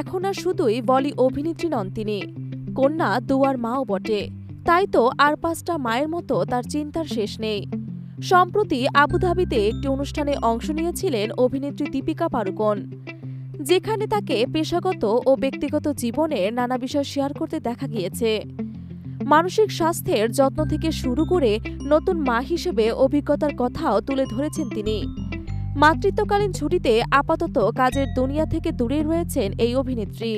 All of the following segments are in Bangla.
এখন আর শুধুই বলি অভিনেত্রী নন তিনি, কন্যা দুয়ার মাও বটে। তাই তো আর 5টা মায়ের মতো তার চিন্তার শেষ নেই। সম্প্রতি আবুধাবিতে একটি অনুষ্ঠানে অংশ নিয়েছিলেন অভিনেত্রী দীপিকা পাড়ুকোন, যেখানে তাকে পেশাগত ও ব্যক্তিগত জীবনের নানা বিষয় শেয়ার করতে দেখা গিয়েছে। মানসিক স্বাস্থ্যের যত্ন থেকে শুরু করে নতুন মা হিসেবে অভিজ্ঞতার কথাও তুলে ধরেছেন তিনি। মাতৃত্বকালীন ছুটিতে আপাতত কাজের দুনিয়া থেকে দূরে রয়েছেন এই অভিনেত্রী।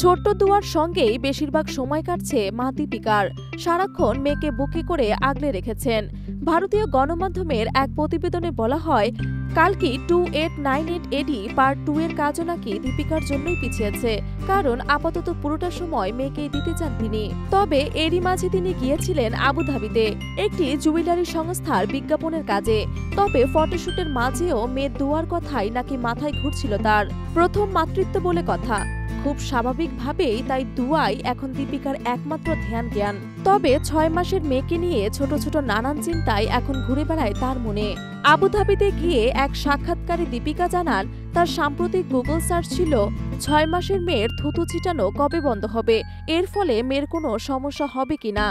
ছোট্ট দুয়ার সঙ্গেই বেশিরভাগ সময় কাটছে মা দীপিকার। সারাক্ষণ মেয়েকে বুকে করে আগলে রেখেছেন। ভারতীয় গণমাধ্যমের এক প্রতিবেদনে বলা হয়, কালকি 2898 এডি পার্ট 2 এর কাজও নাকি দীপিকার জন্যই পিছিয়েছে, কারণ আপাতত পুরোটা সময় মেয়েকেই দিতে চান তিনি। তবে এরই মাঝে তিনি গিয়েছিলেন আবুধাবিতে একটি জুয়েলারি সংস্থার বিজ্ঞাপনের কাজে। তবে ফটোশুটের মাঝেও মেয়ের দুয়ার কথাই নাকি মাথায় ঘুরছিল তার। প্রথম মাতৃত্ব বলে কথা, খুব স্বাভাবিকভাবেই তাই দুয়াই এখন দীপিকার একমাত্র ধ্যান জ্ঞান। তবে 6 মাসের মেয়েকে নিয়ে ছোট ছোট নানান চিন্তায় এখন ঘুরে বেড়ায় তার মনে। আবুধাবিতে গিয়ে এক সাক্ষাৎকারে দীপিকা জানান, তার সাম্প্রতিক গুগল সার্চ ছিল 6 মাসের মেয়ের থুতু ছিটানো কবে বন্ধ হবে, এর ফলে মেয়ের কোনো সমস্যা হবে কিনা।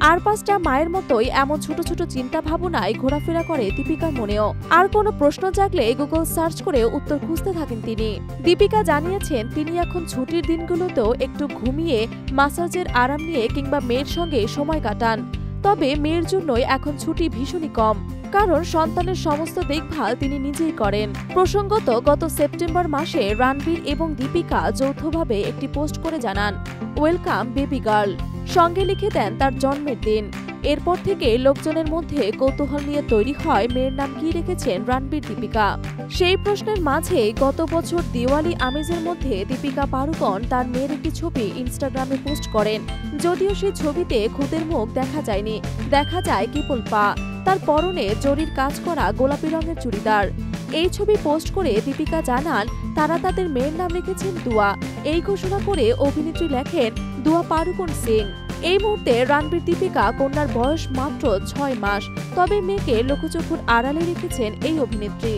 আর 5টা মায়ের মতোই এমন ছোট ছোট চিন্তা ভাবনায় ঘোরাফেরা করে দীপিকার মনেও। আর কোনো প্রশ্ন জাগলে গুগল সার্চ করে উত্তর খুঁজতে থাকেন তিনি। দীপিকা জানিয়েছেন, তিনি এখন ছুটির দিনগুলোতেও একটু ঘুমিয়ে, মাসাজের আরাম নিয়ে কিংবা মেয়ের সঙ্গে সময় কাটান। তবে মেয়ের জন্যই এখন ছুটি ভীষণই কম, কারণ সন্তানের সমস্ত দেখভাল তিনি নিজেই করেন। প্রসঙ্গত, গত সেপ্টেম্বর মাসে রণবীর এবং দীপিকা যৌথভাবে একটি পোস্ট করে জানান, ওয়েলকাম বেবি গার্ল। সঙ্গে লিখে দেন তার জন্মের দিন। এরপর থেকে লোকজনের মধ্যে কৌতূহল নিয়ে তৈরি হয় মেয়ের নাম কি রেখেছেন রণবীর দীপিকা। সেই প্রশ্নের মাঝে গত বছর দিওয়ালি আমেজের মধ্যে দীপিকা পাড়ুকোন তার মেয়ের একটি ছবি ইনস্টাগ্রামে পোস্ট করেন। যদিও সেই ছবিতে খুদের মুখ দেখা যায়নি, দেখা যায় কেবল পা। তার পরনে জরির কাজ করা গোলাপি রঙের চুড়িদার। এই ছবি পোস্ট করে দীপিকা জানান, তারা তাদের মেয়ের নাম রেখেছেন দুয়া। এই ঘোষণা করে অভিনেত্রী লেখেন, দুয়া পাড়ুকোন সিং। এই মুহূর্তে রণবীর দীপিকা কন্যার বয়স মাত্র 6 মাস। তবে মেয়েকে লোকচক্ষুর আড়ালে রেখেছেন এই অভিনেত্রী।